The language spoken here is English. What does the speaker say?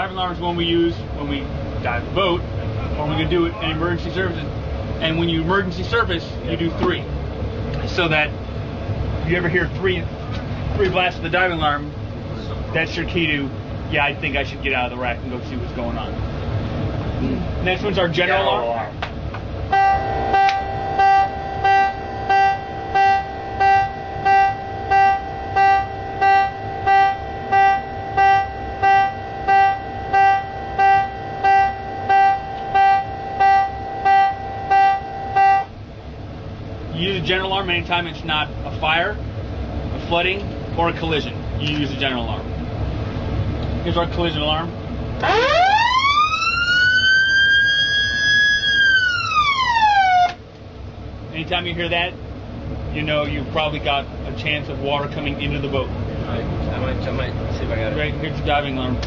Diving alarm is one we use when we dive the boat, or we can do it in emergency services. And when you emergency service, you do 3. So that if you ever hear three blasts of the diving alarm, that's your key to, yeah, I think I should get out of the rack and go see what's going on. Next one's our general alarm. You use a general alarm anytime it's not a fire, a flooding, or a collision. You use a general alarm. Here's our collision alarm. Anytime you hear that, you know you've probably got a chance of water coming into the boat. I might see if I got it. Right, here's the diving alarm.